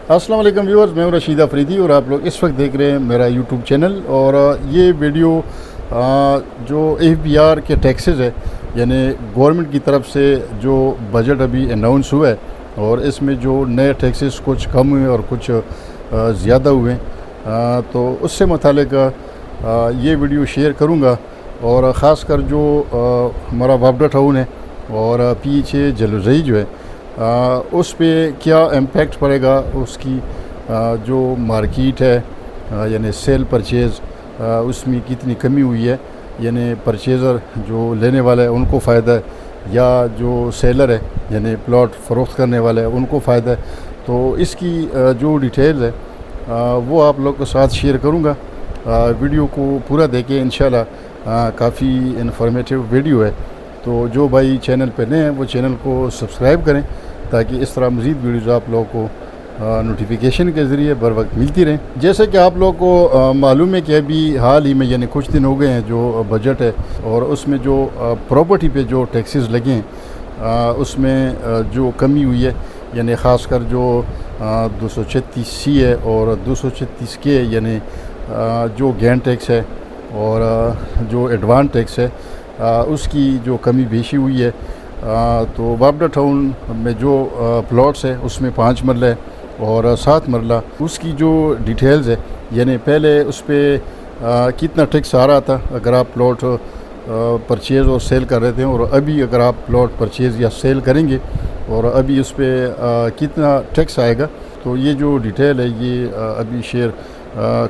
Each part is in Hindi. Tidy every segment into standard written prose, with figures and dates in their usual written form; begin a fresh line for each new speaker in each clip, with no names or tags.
अस्सलाम वालेकुम व्यूअर्स, मैं हूं रशीद अफरीदी और आप लोग इस वक्त देख रहे हैं मेरा यूट्यूब चैनल। और ये वीडियो जो एफबीआर के टैक्सेस है, यानी गवर्नमेंट की तरफ से जो बजट अभी अनाउंस हुआ है और इसमें जो नए टैक्सेस कुछ कम हुए और कुछ ज़्यादा हुए, तो उससे मुतालिक ये वीडियो शेयर करूँगा। और ख़ास कर जो हमारा वापडा टाउन है और पीछे जलूज़ई जो है, उस पे क्या इम्पेक्ट पड़ेगा, उसकी जो मार्केट है यानी सेल परचेज़, उसमें कितनी कमी हुई है, यानी परचेज़र जो लेने वाला है उनको फ़ायदा है या जो सेलर है यानी प्लॉट फ़रोख्त करने वाला है उनको फ़ायदा है। तो इसकी जो डिटेल है वो आप लोग के साथ शेयर करूँगा। वीडियो को पूरा देखें, इंशाल्लाह काफ़ी इन्फॉर्मेटिव वीडियो है। तो जो भाई चैनल पे नए हैं वो चैनल को सब्सक्राइब करें ताकि इस तरह मज़ीद वीडियोज़ आप लोगों को नोटिफिकेशन के ज़रिए बर वक्त मिलती रहें। जैसे कि आप लोगों को मालूम है कि अभी हाल ही में यानी कुछ दिन हो गए हैं जो बजट है और उसमें जो प्रॉपर्टी पे जो टैक्सेस लगे हैं उसमें जो कमी हुई है, यानी ख़ासकर जो 236C है और 236K यानी जो गेन टैक्स है और जो एडवांस टैक्स है, उसकी जो कमी बेशी हुई है। तो वापडा टाउन में जो प्लॉट्स है उसमें 5 मरला है और 7 मरला, उसकी जो डिटेल्स है यानी पहले उस पर कितना टैक्स आ रहा था अगर आप प्लॉट परचेज़ और सेल कर रहे थे, और अभी अगर आप प्लॉट परचेज़ या सेल करेंगे और अभी उस पर कितना टैक्स आएगा। तो ये जो डिटेल है ये अभी शेयर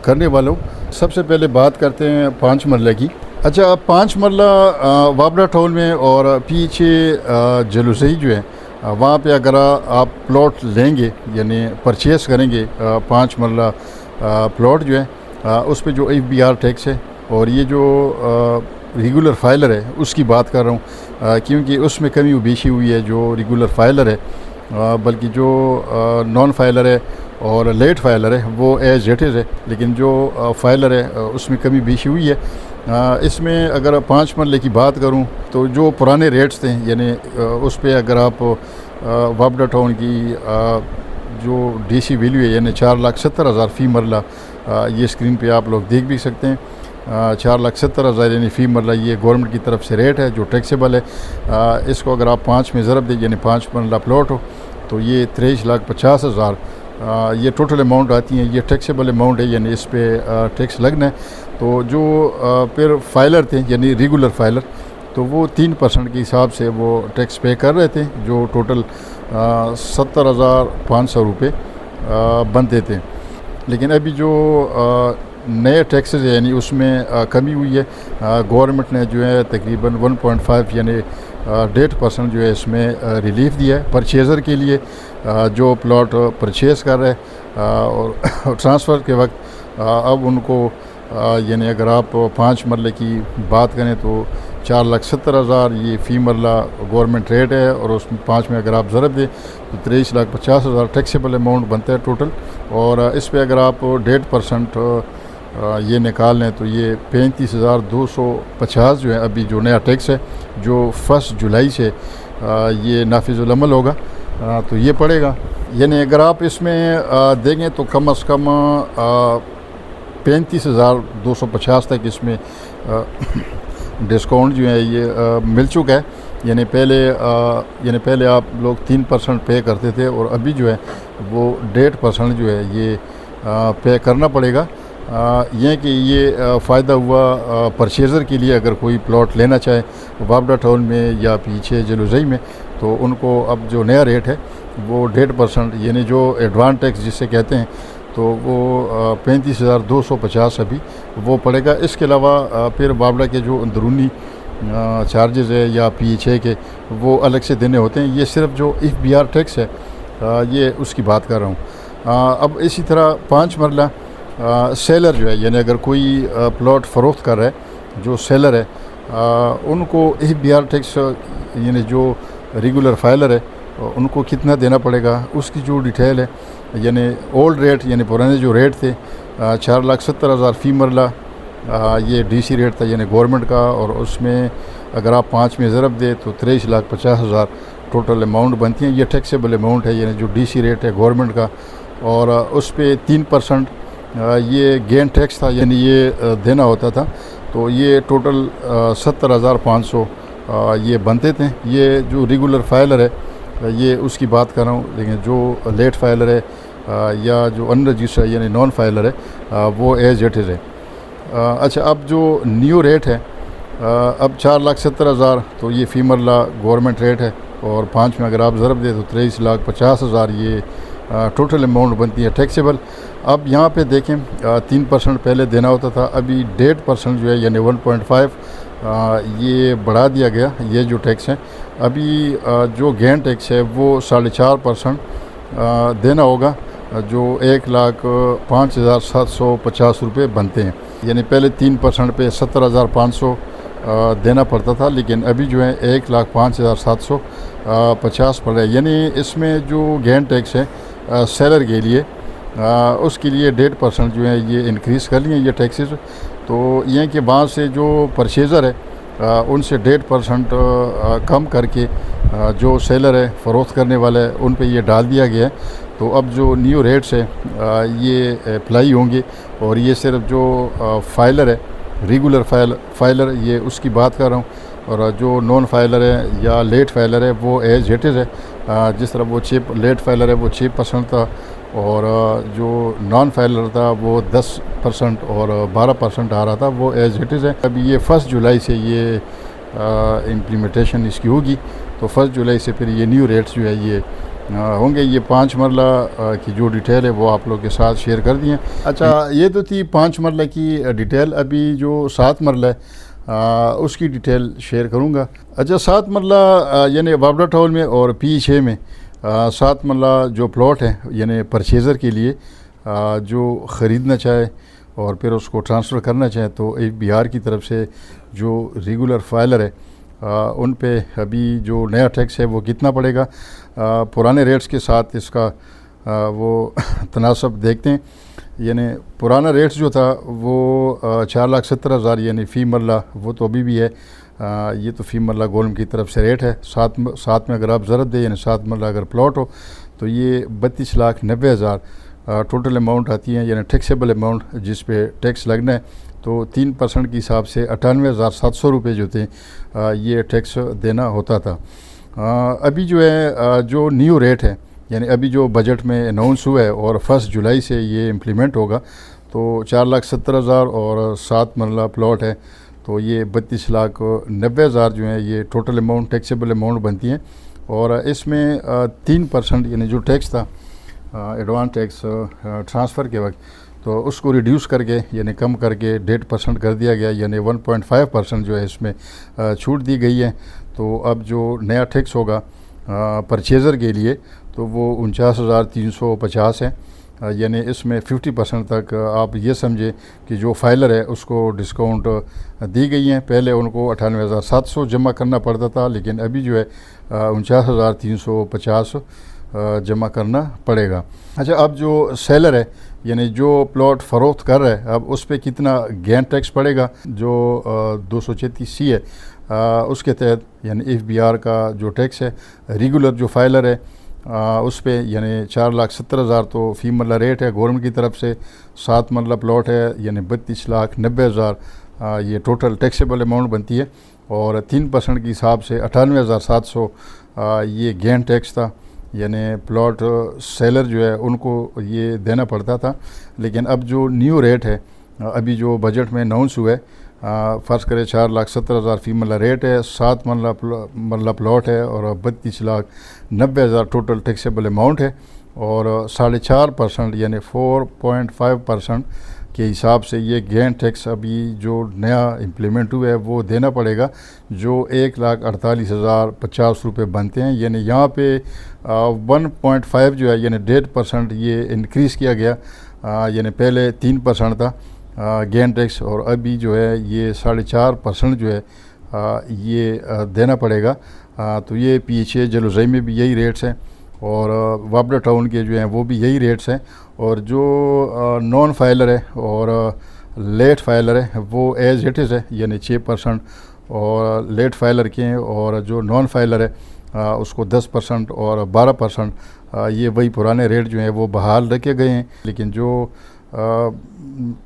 करने वाला हूँ। सबसे पहले बात करते हैं 5 मरला की। अच्छा, 5 मरला वापडा टाउन में और पीछे जलूज़ई जो है, वहाँ पे अगर आप प्लॉट लेंगे यानी परचेज़ करेंगे 5 मरला प्लॉट जो है, उस पे जो एफबीआर टैक्स है और ये जो रेगुलर फाइलर है उसकी बात कर रहा हूँ, क्योंकि उसमें कमी बेशी हुई है जो रेगुलर फाइलर है, बल्कि जो नॉन फाइलर है और लेट फाइलर है वो एज इट इज़ है, लेकिन जो फाइलर है उसमें कमी बेशी हुई है। इसमें अगर 5 मरले की बात करूं तो जो पुराने रेट्स थे यानी उस पर अगर आप वापडा टाउन की जो डीसी वैल्यू है यानी 4,70,000 फ़ी मरला, ये स्क्रीन पे आप लोग देख भी सकते हैं। 4,70,000 यानी फ़ी मरला ये गवर्नमेंट की तरफ से रेट है जो टैक्सेबल है। इसको अगर आप 5 में ज़रब दें यानी 5 मरला प्लॉट हो तो ये 23,50,000 ये टोटल अमाउंट आती है। ये टैक्सेबल अमाउंट है यानी इस पर टैक्स लगना है। तो जो फिर फाइलर थे यानी रेगुलर फाइलर, तो वो 3% के हिसाब से वो टैक्स पे कर रहे थे, जो टोटल 70,500 रुपये बनते थे। लेकिन अभी जो नए टैक्सेस है यानी उसमें कमी हुई है। गवर्नमेंट ने जो है तकरीबन 1.5 यानी 1.5% जो है इसमें रिलीफ दिया है परचेज़र के लिए, जो प्लॉट परचेज़ कर रहे हैं और ट्रांसफ़र के वक्त अब उनको यानी अगर आप 5 मरले की बात करें तो 4,70,000 ये फ़ी मरला गवर्नमेंट रेट है, और उसमें 5 में अगर आप ज़रब दें तो 23,50,000 टैक्सेबल अमाउंट बनता है टोटल। और इस पर अगर आप 1.5% ये निकाल लें तो ये 35,250 जो है अभी जो नया टैक्स है जो 1 जुलाई से ये नाफिजुल अमल होगा, तो ये पड़ेगा। यानी अगर आप इसमें देंगे तो कम अज़ कम 35,250 तक इसमें डिस्काउंट जो है ये मिल चुका है। यानी पहले आप लोग 3% पे करते थे और अभी जो है वो 1.5% जो है ये पे करना पड़ेगा। ये कि ये फ़ायदा हुआ परचेज़र के लिए, अगर कोई प्लॉट लेना चाहे वापडा टाउन में या पीछे जलूज़ई में, तो उनको अब जो नया रेट है वो 1.5% यानी जो एडवांस टैक्स जिसे कहते हैं, तो वो 35,250 अभी वो पड़ेगा। इसके अलावा फिर वापडा के जो अंदरूनी चार्जेज़ है या PHA के वो अलग से देने होते हैं। ये सिर्फ जो एफबीआर टैक्स है ये उसकी बात कर रहा हूँ। अब इसी तरह 5 मरला सेलर जो है, यानी अगर कोई प्लॉट फ़रोख्त कर रहा है जो सेलर है, उनको एफबीआर टैक्स यानी जो रेगुलर फाइलर है उनको कितना देना पड़ेगा उसकी जो डिटेल है। यानी ओल्ड रेट यानी पुराने जो रेट थे 4,70,000 फ़ी मरला ये डीसी रेट था यानी गवर्नमेंट का, और उसमें अगर आप 5 में ज़रब दे तो 23,50,000 टोटल अमाउंट बनती है। ये टैक्सेबल अमाउंट है यानी जो डीसी रेट है गवर्नमेंट का, और उस पे 3% ये गेन टैक्स था, यानी ये देना होता था। तो ये टोटल 70,500 ये बनते थे। ये जो रेगुलर फाइलर है ये उसकी बात कर रहा हूँ, लेकिन जो लेट फाइलर है या जो अनरजिस्टर्ड यानी नॉन फाइलर है वो एज इट इज़ है। अच्छा, अब जो न्यू रेट है अब 4,70,000, तो ये फीमरला गवर्नमेंट रेट है, और 5 में अगर आप ज़रब दें तो 23,50,000 ये टोटल अमाउंट बनती है टैक्सेबल। अब यहाँ पे देखें 3% पहले देना होता था, अभी 1.5% जो है यानी 1.5 ये बढ़ा दिया गया। ये जो टैक्स है अभी जो गेन टैक्स है वो 4.5% देना होगा, जो 1,05,750 रुपये बनते हैं। यानी पहले 3% पे 70,500 देना पड़ता था, लेकिन अभी जो है 1,05,750 पड़ रहा है। यानी इसमें जो गेन टैक्स है सेलर के लिए उसके लिए 1.5% जो है ये इंक्रीज़ कर लिए ये टैक्सेस। तो ये के बाद से जो परचेज़र है उनसे 1.5% कम करके जो सेलर है फ़रोख्त करने वाला है उन पे ये डाल दिया गया है। तो अब जो न्यू रेट्स है ये अप्लाई होंगे, और ये सिर्फ जो फाइलर है रेगुलर फाइलर ये उसकी बात कर रहा हूँ, और जो नॉन फाइलर है या लेट फाइलर है वो एज इट इज़ है। जिस तरह वो लेट फाइलर है वो 6% था, और जो नॉन फाइलर था वो 10% और 12% आ रहा था, वो एज इट इज़ है। अभी ये 1 जुलाई से ये इम्प्लीमेंटेशन इसकी होगी, तो 1 जुलाई से फिर ये न्यू रेट्स जो है ये होंगे। ये 5 मरला की जो डिटेल है वो आप लोग के साथ शेयर कर दिए। अच्छा, ये तो थी 5 मरला की डिटेल। अभी जो 7 मरला है उसकी डिटेल शेयर करूँगा। अच्छा, 7 मरला यानी बाबरा टाउन में और P6 में 7 मरला जो प्लॉट है यानी परचेज़र के लिए जो ख़रीदना चाहे और फिर उसको ट्रांसफ़र करना चाहे, तो FBR की तरफ से जो रेगुलर फाइलर है उन पे अभी जो नया टैक्स है वो कितना पड़ेगा, पुराने रेट्स के साथ इसका वो तनासब देखते हैं। यानी पुराना रेट्स जो था वो 4,70,000 यानी फ़ी मरला, वो तो अभी भी है। ये तो फ़ी मरला गवर्नमेंट की तरफ से रेट है। साथ में अगर आप ज़रत दें यानी 7 मरला अगर प्लॉट हो तो ये 32,90,000 टोटल अमाउंट आती है, यानी टैक्सेबल अमाउंट जिस पे टैक्स लगना है। तो 3% के हिसाब से 98,700 रुपये जो थे ये टैक्स देना होता था। अभी जो है जो न्यू रेट है यानी अभी जो बजट में अनाउंस हुआ है और 1 जुलाई से ये इम्प्लीमेंट होगा, तो 4,70,000 और 7 मरला प्लॉट है तो ये 32,90,000 जो है ये टोटल अमाउंट टैक्सेबल अमाउंट बनती है। और इसमें 3% यानी जो टैक्स था एडवांस टैक्स ट्रांसफ़र के वक्त, तो उसको रिड्यूस करके यानी कम करके 1.5% कर दिया गया, यानी 1.5% जो है इसमें छूट दी गई है। तो अब जो नया टैक्स होगा परचेज़र के लिए तो वो 49,350 है, यानी इसमें 50% तक आप ये समझे कि जो फाइलर है उसको डिस्काउंट दी गई हैं। पहले उनको 98,700 जमा करना पड़ता था, लेकिन अभी जो है 49,350 जमा करना पड़ेगा। अच्छा, अब जो सेलर है यानी जो प्लॉट फ़रोख्त कर रहा है अब उस पर कितना गेन टैक्स पड़ेगा, जो 233C है उसके तहत यानी FBR का जो टैक्स है रेगुलर जो फाइलर है उस पे यानी 4,70,000 तो फ़ी मरला रेट है गवर्नमेंट की तरफ से। 7 मरला प्लॉट है यानी 32,90,000 ये टोटल टैक्सेबल अमाउंट बनती है, और 3% के हिसाब से 98,700 ये गेन टैक्स था, यानी प्लॉट सेलर जो है उनको ये देना पड़ता था। लेकिन अब जो न्यू रेट है अभी जो बजट में अनाउंस हुआ है, फ़र्ज़ करें 4,70,000 फ़ी मरला रेट है, 7 मरला प्लॉट है और 32,90,000 टोटल टैक्सेबल अमाउंट है, और 4.5% यानी 4.5% के हिसाब से ये गेन टैक्स अभी जो नया इम्प्लीमेंट हुआ है वो देना पड़ेगा, जो 1,48,050 रुपये बनते हैं। यानी यहाँ पे 1.5 जो है यानी 1.5% ये इंक्रीज़ किया गया, यानी पहले 3% था गेन टैक्स, और अभी जो है ये 4.5% जो है ये देना पड़ेगा। तो ये पीछे जलूज़ई में भी यही रेट्स हैं, और वाबड़ा टाउन के जो हैं वो भी यही रेट्स हैं, और जो नॉन फाइलर है और लेट फाइलर है वो एज इट इज़ है, यानी 6% और लेट फाइलर के हैं, और जो नॉन फाइलर है उसको 10% और 12% ये वही पुराने रेट जो हैं वो बहाल रखे गए हैं। लेकिन जो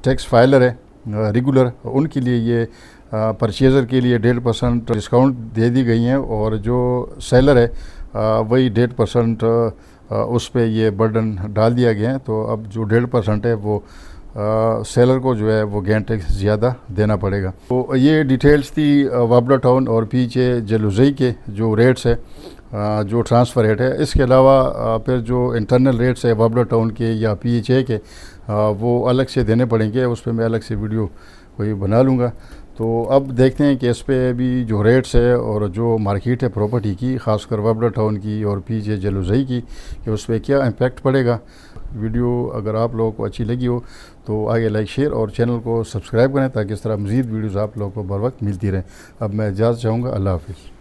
टैक्स फाइलर है रेगुलर, उनके लिए ये परचेज़र के लिए 1.5% डिस्काउंट दे दी गई हैं, और जो सेलर है वही 1.5% उस पर ये बर्डन डाल दिया गया है। तो अब जो 1.5% है वो सेलर को जो है वो गेन टैक्स ज़्यादा देना पड़ेगा। तो ये डिटेल्स थी वाबड़ा टाउन और पीछे जलूज़ई के जो रेट्स है, जो ट्रांसफ़र रेट है। इसके अलावा फिर जो इंटरनल रेट्स है वाबड़ा टाउन के या PHA के, वो अलग से देने पड़ेंगे। उस पर मैं अलग से वीडियो कोई बना लूँगा। तो अब देखते हैं कि इस पर भी जो रेट्स है और जो मार्केट है प्रॉपर्टी की, ख़ासकर वाबड़ा टाउन की और PHA जलूज़ई की, कि उस पर क्या इम्पेक्ट पड़ेगा। वीडियो अगर आप लोगों को अच्छी लगी हो तो आगे लाइक शेयर और चैनल को सब्सक्राइब करें, ताकि इस तरह मज़ीद वीडियोज़ आप लोगों को बर वक्त मिलती रहें। अब मैं इजाज़त चाहूँगा। अल्लाह हाफ़िज़।